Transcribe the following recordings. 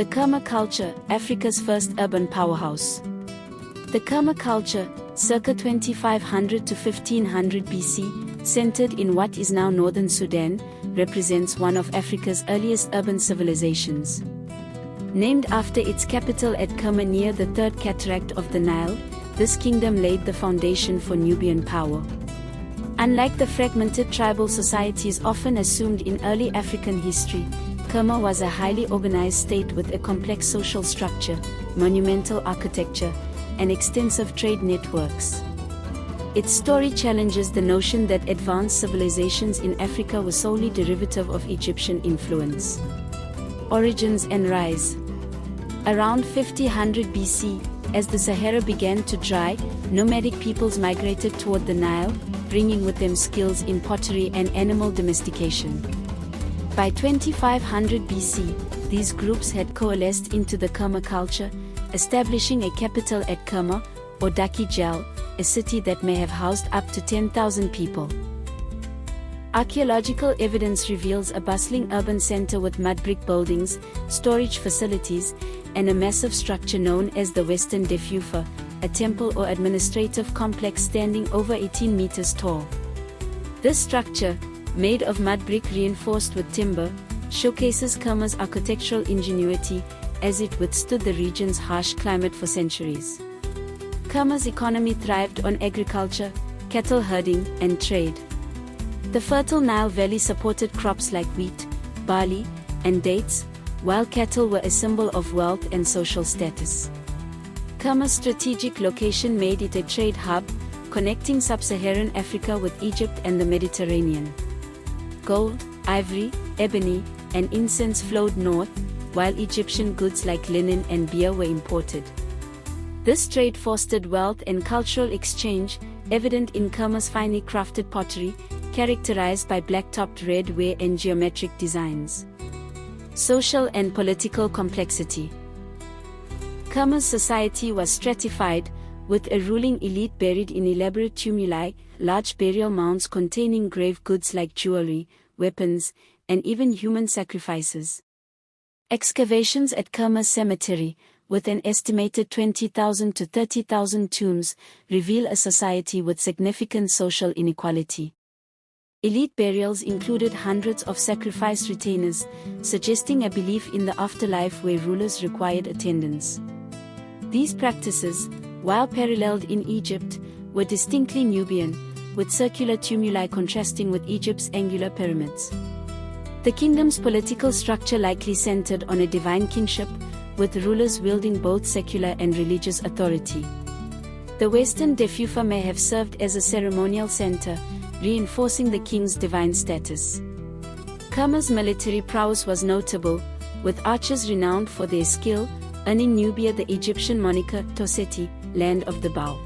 The Khmer culture, Africa's first urban powerhouse. The Khmer culture, circa 2500 to 1500 BC, centered in what is now northern Sudan, represents one of Africa's earliest urban civilizations. Named after its capital at Khmer near the third cataract of the Nile, this kingdom laid the foundation for Nubian power. Unlike the fragmented tribal societies often assumed in early African history, Khmer was a highly organized state with a complex social structure, monumental architecture, and extensive trade networks. Its story challenges the notion that advanced civilizations in Africa were solely derivative of Egyptian influence. Origins and rise. Around 5000 BC, as the Sahara began to dry, nomadic peoples migrated toward the Nile, bringing with them skills in pottery and animal domestication. By 2500 BC, these groups had coalesced into the Khmer culture, establishing a capital at Khmer, or Daki Jal, a city that may have housed up to 10,000 people. Archaeological evidence reveals a bustling urban center with mud brick buildings, storage facilities, and a massive structure known as the Western Defufa, a temple or administrative complex standing over 18 meters tall. This structure, made of mud brick reinforced with timber, showcases Khmer's architectural ingenuity, as it withstood the region's harsh climate for centuries. Khmer's economy thrived on agriculture, cattle herding, and trade. The fertile Nile Valley supported crops like wheat, barley, and dates, while cattle were a symbol of wealth and social status. Khmer's strategic location made it a trade hub, connecting sub-Saharan Africa with Egypt and the Mediterranean. Gold, ivory, ebony, and incense flowed north, while Egyptian goods like linen and beer were imported. This trade fostered wealth and cultural exchange, evident in Khmer's finely crafted pottery, characterized by black-topped red ware and geometric designs. Social and political complexity. Khmer's society was stratified, with a ruling elite buried in elaborate tumuli, large burial mounds containing grave goods like jewelry, weapons, and even human sacrifices. Excavations at Khmer's cemetery, with an estimated 20,000 to 30,000 tombs, reveal a society with significant social inequality. Elite burials included hundreds of sacrifice retainers, suggesting a belief in the afterlife where rulers required attendance. These practices, while paralleled in Egypt, were distinctly Nubian, with circular tumuli contrasting with Egypt's angular pyramids. The kingdom's political structure likely centered on a divine kingship, with rulers wielding both secular and religious authority. The Western Defufa may have served as a ceremonial center, reinforcing the king's divine status. Khmer's military prowess was notable, with archers renowned for their skill, earning Nubia the Egyptian moniker Toseti, land of the bow.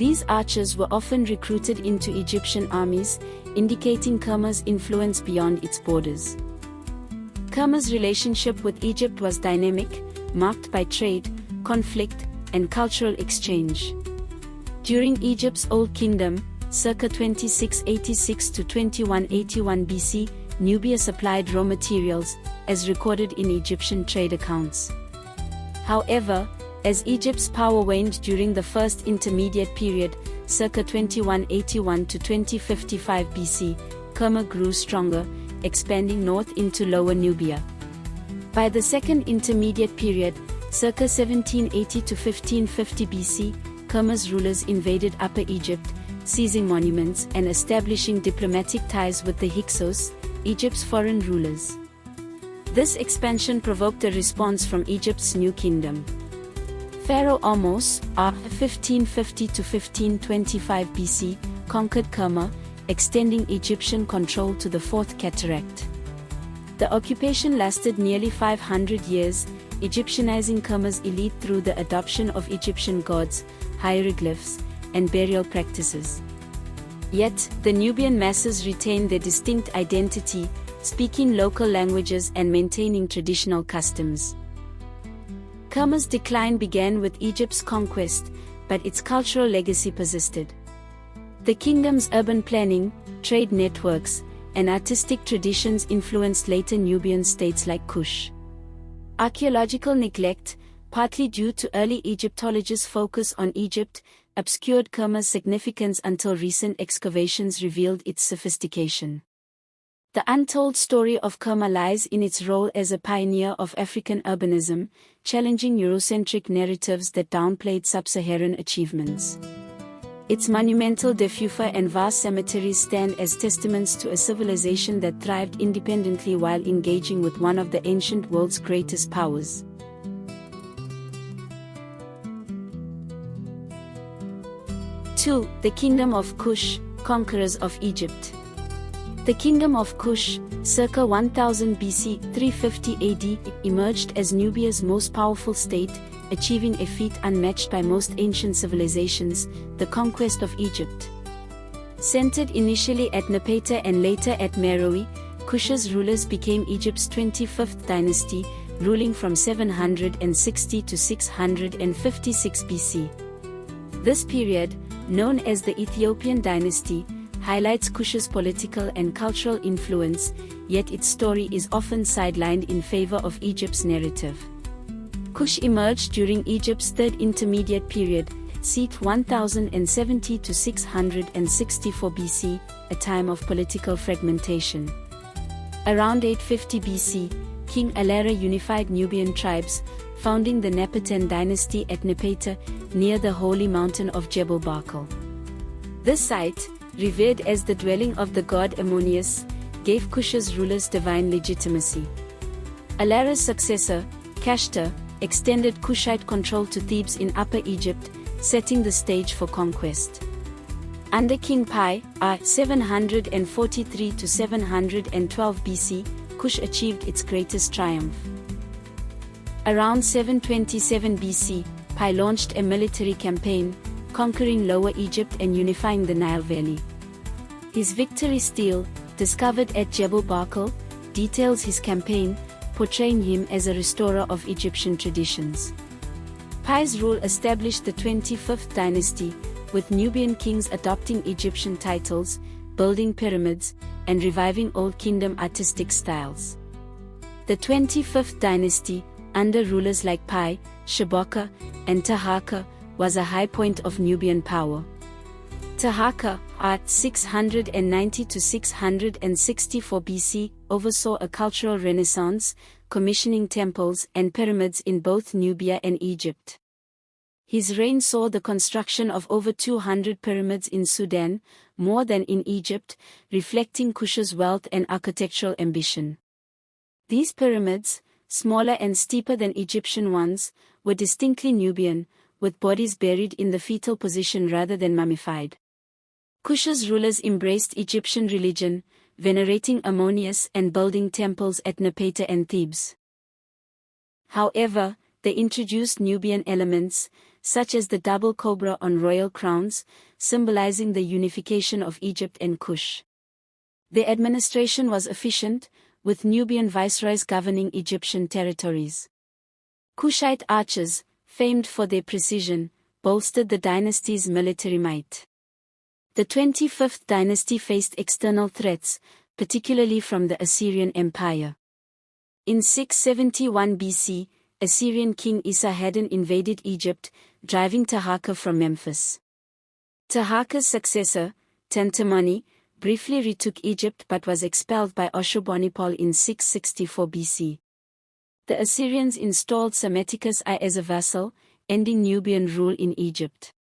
These archers were often recruited into Egyptian armies, indicating Khmer's influence beyond its borders. Khmer's relationship with Egypt was dynamic, marked by trade, conflict, and cultural exchange. During Egypt's Old Kingdom, circa 2686 to 2181 BC, Nubia supplied raw materials, as recorded in Egyptian trade accounts. However, as Egypt's power waned during the First Intermediate Period, circa 2181 to 2055 BC, Khmer grew stronger, expanding north into Lower Nubia. By the Second Intermediate Period, circa 1780 to 1550 BC, Khmer's rulers invaded Upper Egypt, seizing monuments and establishing diplomatic ties with the Hyksos, Egypt's foreign rulers. This expansion provoked a response from Egypt's new kingdom. Pharaoh Ahmose, r. 1550 to 1525 BC, conquered Khmer, extending Egyptian control to the Fourth Cataract. The occupation lasted nearly 500 years, Egyptianizing Khmer's elite through the adoption of Egyptian gods, hieroglyphs, and burial practices. Yet, the Nubian masses retained their distinct identity, speaking local languages and maintaining traditional customs. Khmer's decline began with Egypt's conquest, but its cultural legacy persisted. The kingdom's urban planning, trade networks, and artistic traditions influenced later Nubian states like Kush. Archaeological neglect, partly due to early Egyptologists' focus on Egypt, obscured Kerma's significance until recent excavations revealed its sophistication. The untold story of Kerma lies in its role as a pioneer of African urbanism, challenging Eurocentric narratives that downplayed sub-Saharan achievements. Its monumental defufa and vast cemeteries stand as testaments to a civilization that thrived independently while engaging with one of the ancient world's greatest powers. II. The Kingdom of Kush, conquerors of Egypt. The Kingdom of Kush, circa 1000 BC 350 AD, emerged as Nubia's most powerful state, achieving a feat unmatched by most ancient civilizations, the conquest of Egypt. Centered initially at Napata and later at Meroe, Kush's rulers became Egypt's 25th dynasty, ruling from 760 to 656 BC. This period, known as the Ethiopian dynasty, highlights Kush's political and cultural influence, yet its story is often sidelined in favor of Egypt's narrative. Kush emerged during Egypt's third intermediate period, c. 1070 to 664 BC, a time of political fragmentation. Around 850 BC, King Alara unified Nubian tribes, founding the Napatan dynasty at Napata, near the holy mountain of Jebel Barkal. This site, revered as the dwelling of the god Ammonius, gave Kush's rulers divine legitimacy. Alara's successor, Kashta, extended Kushite control to Thebes in Upper Egypt, setting the stage for conquest. Under King Pi, r. 743 to 712 BC, Kush achieved its greatest triumph. Around 727 BC, Pi launched a military campaign, conquering Lower Egypt and unifying the Nile Valley. His victory stele, discovered at Jebel Barkal, details his campaign, portraying him as a restorer of Egyptian traditions. Pi's rule established the 25th dynasty, with Nubian kings adopting Egyptian titles, building pyramids, and reviving Old Kingdom artistic styles. The 25th dynasty, under rulers like Pi, Shabaka, and Taharqa, was a high point of Nubian power. Taharqa, r. 690 to 664 BC, oversaw a cultural renaissance, commissioning temples and pyramids in both Nubia and Egypt. His reign saw the construction of over 200 pyramids in Sudan, more than in Egypt, reflecting Kush's wealth and architectural ambition. These pyramids, smaller and steeper than Egyptian ones, were distinctly Nubian, with bodies buried in the fetal position rather than mummified. Kush's rulers embraced Egyptian religion, venerating Ammonius and building temples at Napata and Thebes. However, they introduced Nubian elements, such as the double cobra on royal crowns, symbolizing the unification of Egypt and Kush. Their administration was efficient, with Nubian viceroys governing Egyptian territories. Kushite archers, famed for their precision, bolstered the dynasty's military might. The 25th dynasty faced external threats, particularly from the Assyrian Empire. In 671 BC, Assyrian king Esarhaddon invaded Egypt, driving Taharqa from Memphis. Taharqa's successor, Tentamani, briefly retook Egypt but was expelled by Ashurbanipal in 664 BC. The Assyrians installed Psammetichus I as a vassal, ending Nubian rule in Egypt.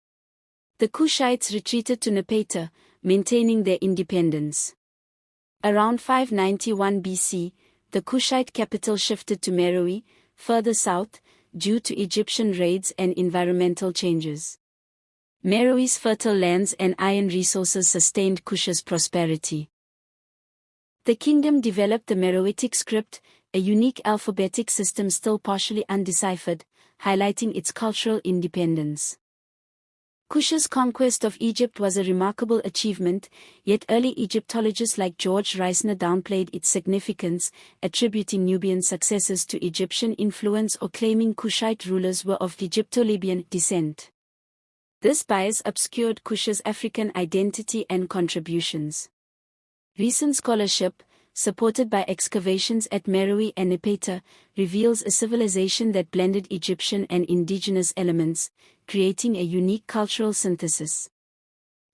The Kushites retreated to Napata, maintaining their independence. Around 591 BC, the Kushite capital shifted to Meroe, further south, due to Egyptian raids and environmental changes. Meroe's fertile lands and iron resources sustained Kush's prosperity. The kingdom developed the Meroitic script, a unique alphabetic system still partially undeciphered, highlighting its cultural independence. Kush's conquest of Egypt was a remarkable achievement, yet early Egyptologists like George Reisner downplayed its significance, attributing Nubian successes to Egyptian influence or claiming Kushite rulers were of Egypto-Libyan descent. This bias obscured Kush's African identity and contributions. Recent scholarship, supported by excavations at Meroe and Nepeta, reveals a civilization that blended Egyptian and indigenous elements, creating a unique cultural synthesis.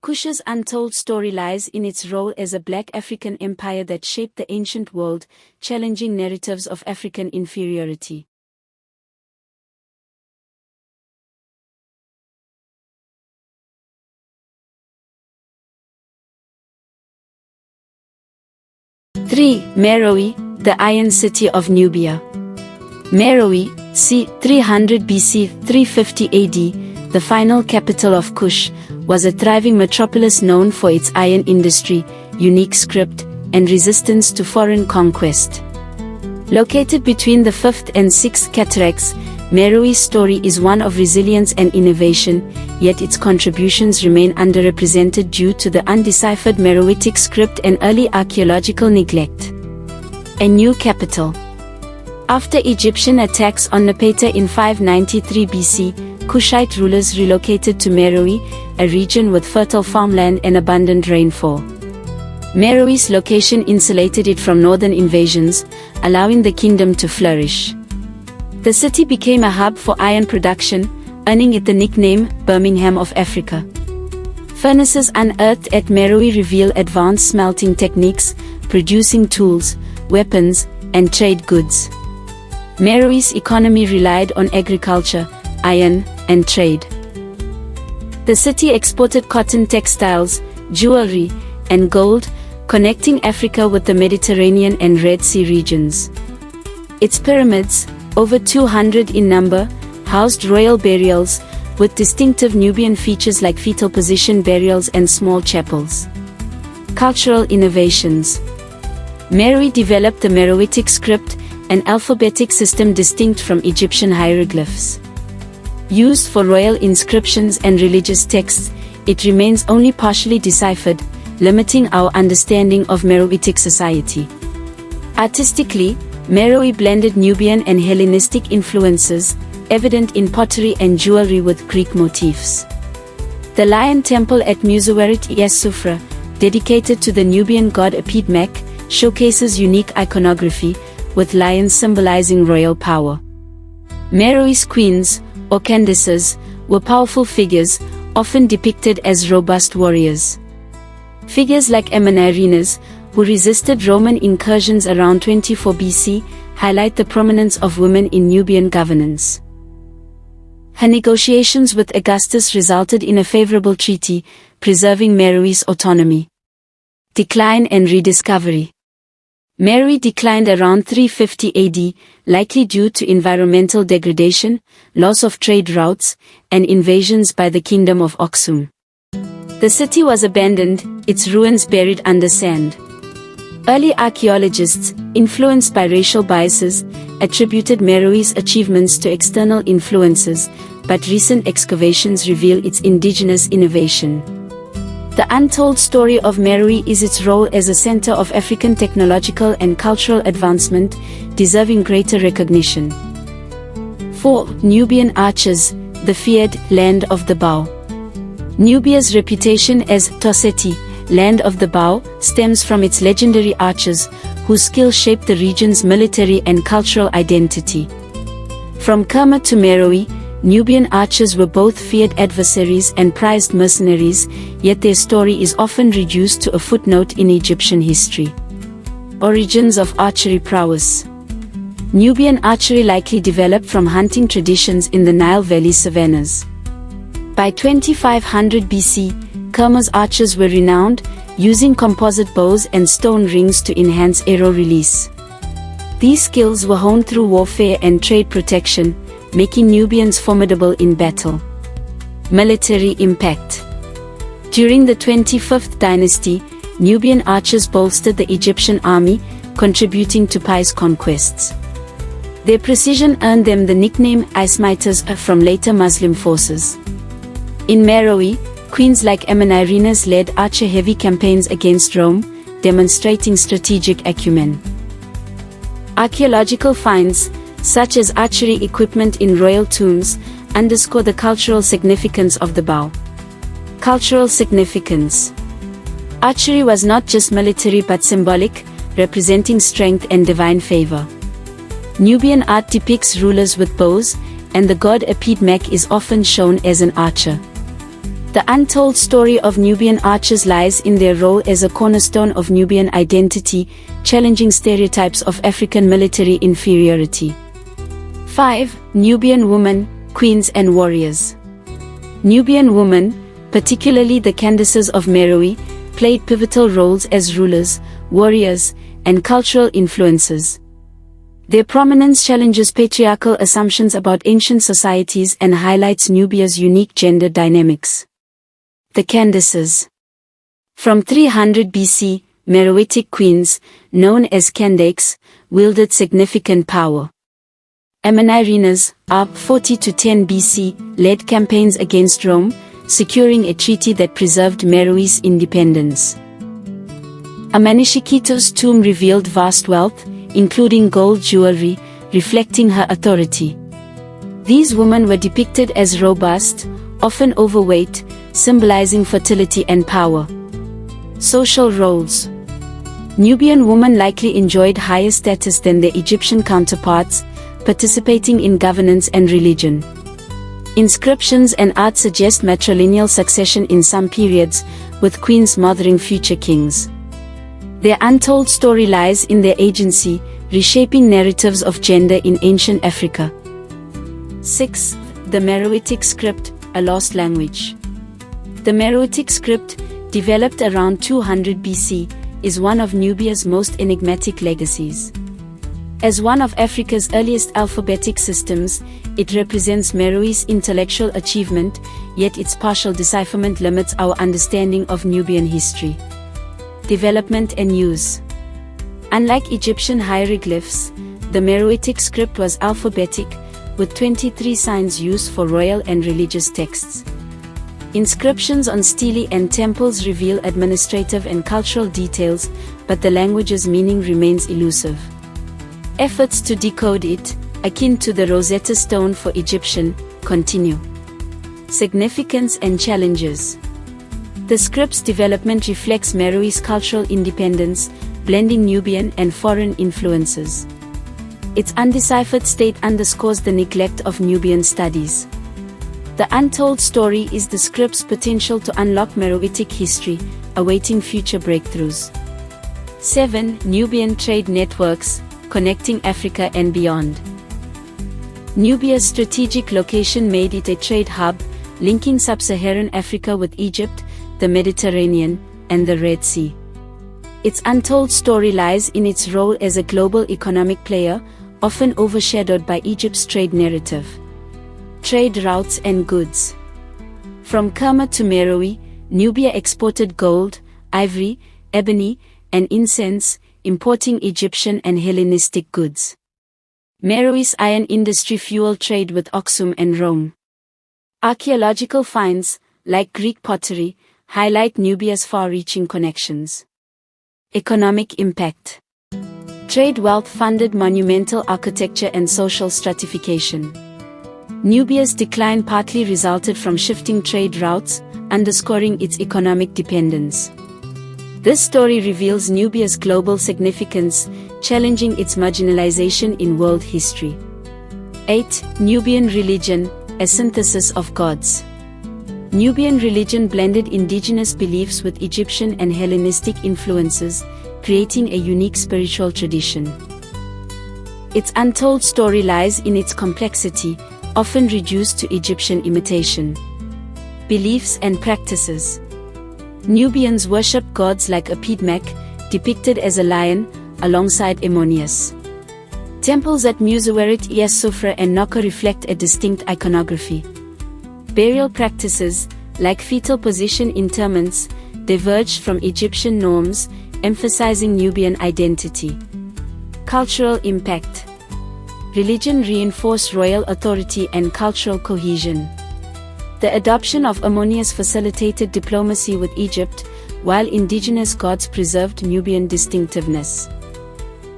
Kush's untold story lies in its role as a black African empire that shaped the ancient world, challenging narratives of African inferiority. Meroe, the Iron City of Nubia. Meroe, c. 300 BC 350 AD, the final capital of Kush, was a thriving metropolis known for its iron industry, unique script, and resistance to foreign conquest. Located between the 5th and 6th cataracts, Meroe's story is one of resilience and innovation, yet its contributions remain underrepresented due to the undeciphered Meroitic script and early archaeological neglect. A new capital. After Egyptian attacks on Nepeta in 593 BC, Kushite rulers relocated to Meroe, a region with fertile farmland and abundant rainfall. Meroe's location insulated it from northern invasions, allowing the kingdom to flourish. The city became a hub for iron production, earning it the nickname Birmingham of Africa. Furnaces unearthed at Meroe reveal advanced smelting techniques, producing tools, weapons, and trade goods. Meroe's economy relied on agriculture, iron, and trade. The city exported cotton textiles, jewelry, and gold, connecting Africa with the Mediterranean and Red Sea regions. Its pyramids, over 200 in number, housed royal burials, with distinctive Nubian features like fetal position burials and small chapels. Cultural innovations. Meroe developed the Meroitic script, an alphabetic system distinct from Egyptian hieroglyphs. Used for royal inscriptions and religious texts, it remains only partially deciphered, limiting our understanding of Meroitic society. Artistically, Meroe blended Nubian and Hellenistic influences, evident in pottery and jewelry with Greek motifs. The Lion Temple at Musawarit-es Sufra, dedicated to the Nubian god Apid-Mek, showcases unique iconography, with lions symbolizing royal power. Meroe's queens, or Candaces, were powerful figures, often depicted as robust warriors. Figures like Amenarinas, who resisted Roman incursions around 24 BC, highlight the prominence of women in Nubian governance. Her negotiations with Augustus resulted in a favorable treaty, preserving Meroe's autonomy. Decline and rediscovery. Meroe declined around 350 AD, likely due to environmental degradation, loss of trade routes, and invasions by the Kingdom of Aksum. The city was abandoned, its ruins buried under sand. Early archaeologists, influenced by racial biases, attributed Meroe's achievements to external influences, but recent excavations reveal its indigenous innovation. The untold story of Meroe is its role as a center of African technological and cultural advancement, deserving greater recognition. 4. Nubian archers, the feared land of the bow. Nubia's reputation as Toseti, land of the bow, stems from its legendary archers, whose skill shaped the region's military and cultural identity. From Kerma to Meroe, Nubian archers were both feared adversaries and prized mercenaries, yet their story is often reduced to a footnote in Egyptian history. Origins of archery prowess. Nubian archery likely developed from hunting traditions in the Nile Valley savannas. By 2500 BC, Kerma's archers were renowned, using composite bows and stone rings to enhance arrow release. These skills were honed through warfare and trade protection, making Nubians formidable in battle. Military impact. During the 25th dynasty, Nubian archers bolstered the Egyptian army, contributing to pious conquests. Their precision earned them the nickname Ismaiters from later Muslim forces. In Meroe, queens like Amenarinas led archer-heavy campaigns against Rome, demonstrating strategic acumen. Archaeological finds, such as archery equipment in royal tombs, underscore the cultural significance of the bow. Cultural significance. Archery was not just military but symbolic, representing strength and divine favor. Nubian art depicts rulers with bows, and the god Apid-Mek is often shown as an archer. The untold story of Nubian archers lies in their role as a cornerstone of Nubian identity, challenging stereotypes of African military inferiority. 5. Nubian women, queens and warriors. Nubian women, particularly the Candaces of Meroe, played pivotal roles as rulers, warriors, and cultural influencers. Their prominence challenges patriarchal assumptions about ancient societies and highlights Nubia's unique gender dynamics. The Candaces. From 300 BC, Meroitic queens, known as Candakes, wielded significant power. Amanirenas, up 40 to 10 BC, led campaigns against Rome, securing a treaty that preserved Meroe's independence. Amanishikito's tomb revealed vast wealth, including gold jewelry, reflecting her authority. These women were depicted as robust, often overweight, symbolizing fertility and power. Social roles. Nubian women likely enjoyed higher status than their Egyptian counterparts, participating in governance and religion. Inscriptions and art suggest matrilineal succession in some periods, with queens mothering future kings. Their untold story lies in their agency, reshaping narratives of gender in ancient Africa. 6. The Meroitic script, a lost language. The Meroitic script, developed around 200 BC, is one of Nubia's most enigmatic legacies. As one of Africa's earliest alphabetic systems, it represents Meroe's intellectual achievement, yet its partial decipherment limits our understanding of Nubian history. Development and use. Unlike Egyptian hieroglyphs, the Meroitic script was alphabetic, with 23 signs used for royal and religious texts. Inscriptions on stelae and temples reveal administrative and cultural details, but the language's meaning remains elusive. Efforts to decode it, akin to the Rosetta Stone for Egyptian, continue. Significance and challenges. The script's development reflects Meroe's cultural independence, blending Nubian and foreign influences. Its undeciphered state underscores the neglect of Nubian studies. The untold story is the script's potential to unlock Meroitic history, awaiting future breakthroughs. 7. Nubian trade networks, connecting Africa and beyond. Nubia's strategic location made it a trade hub, linking sub-Saharan Africa with Egypt, the Mediterranean, and the Red Sea. Its untold story lies in its role as a global economic player, often overshadowed by Egypt's trade narrative. Trade routes and goods. From Kerma to Meroe, Nubia exported gold, ivory, ebony, and incense, importing Egyptian and Hellenistic goods. Meroe's iron industry fueled trade with Aksum and Rome. Archaeological finds, like Greek pottery, highlight Nubia's far-reaching connections. Economic impact. Trade wealth funded monumental architecture and social stratification. Nubia's decline partly resulted from shifting trade routes, underscoring its economic dependence. This story reveals Nubia's global significance, challenging its marginalization in world history. 8. Nubian religion, a synthesis of gods. Nubian religion blended indigenous beliefs with Egyptian and Hellenistic influences, creating a unique spiritual tradition. Its untold story lies in its complexity, often reduced to Egyptian imitation. Beliefs and practices. Nubians worshipped gods like Apid-Mek, depicted as a lion, alongside Ammonius. Temples at Musaweret, Sufra and Nokka reflect a distinct iconography. Burial practices, like fetal position interments, diverged from Egyptian norms, emphasizing Nubian identity. Cultural impact. Religion reinforced royal authority and cultural cohesion. The adoption of Ammonius facilitated diplomacy with Egypt, while indigenous gods preserved Nubian distinctiveness.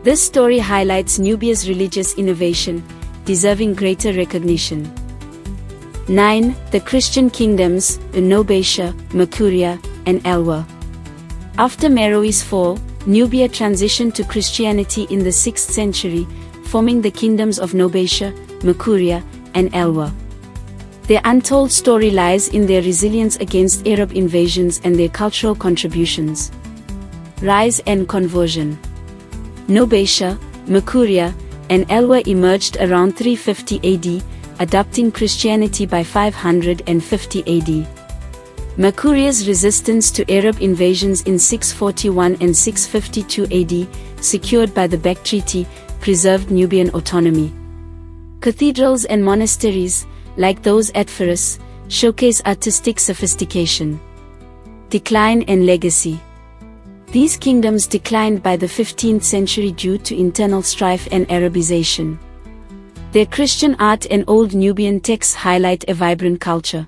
This story highlights Nubia's religious innovation, deserving greater recognition. 9. The Christian kingdoms, Nubia, Mercuria, and Elwa. After Meroe's fall, Nubia transitioned to Christianity in the 6th century, forming the kingdoms of Nubia, Makuria, and Elwa. Their untold story lies in their resilience against Arab invasions and their cultural contributions. Rise and conversion. Nubia, Makuria, and Elwa emerged around 350 AD, adopting Christianity by 550 AD. Makuria's resistance to Arab invasions in 641 and 652 AD, secured by the Beck Treaty, preserved Nubian autonomy. Cathedrals and monasteries, like those at Faris, showcase artistic sophistication. Decline and legacy. These kingdoms declined by the 15th century due to internal strife and Arabization. Their Christian art and old Nubian texts highlight a vibrant culture.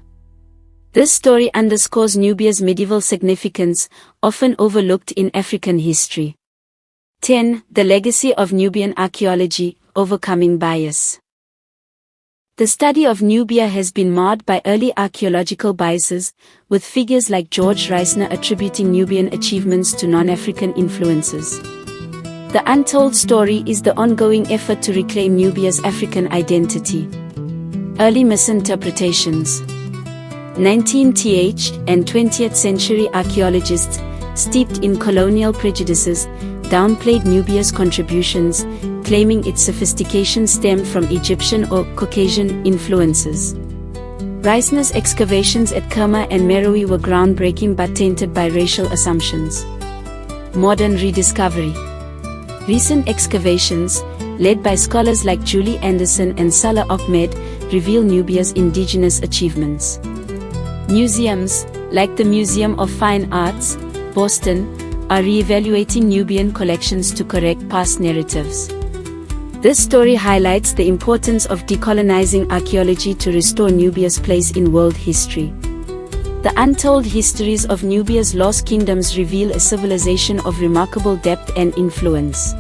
This story underscores Nubia's medieval significance, often overlooked in African history. 10. The legacy of Nubian archaeology, overcoming bias. The study of Nubia has been marred by early archaeological biases, with figures like George Reisner attributing Nubian achievements to non-African influences. The untold story is the ongoing effort to reclaim Nubia's African identity. Early misinterpretations. 19th and 20th century archaeologists, steeped in colonial prejudices, downplayed Nubia's contributions, claiming its sophistication stemmed from Egyptian or Caucasian influences. Reisner's excavations at Kerma and Meroe were groundbreaking but tainted by racial assumptions. Modern rediscovery. Recent excavations, led by scholars like Julie Anderson and Salah Ahmed, reveal Nubia's indigenous achievements. Museums, like the Museum of Fine Arts, Boston, are re-evaluating Nubian collections to correct past narratives. This story highlights the importance of decolonizing archaeology to restore Nubia's place in world history. The untold histories of Nubia's lost kingdoms reveal a civilization of remarkable depth and influence.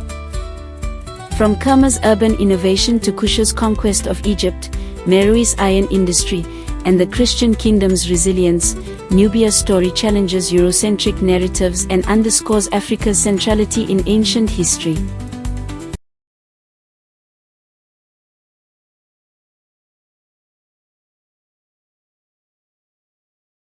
From Kerma's urban innovation to Kush's conquest of Egypt, Meroe's iron industry, and the Christian kingdom's resilience, Nubia's story challenges Eurocentric narratives and underscores Africa's centrality in ancient history.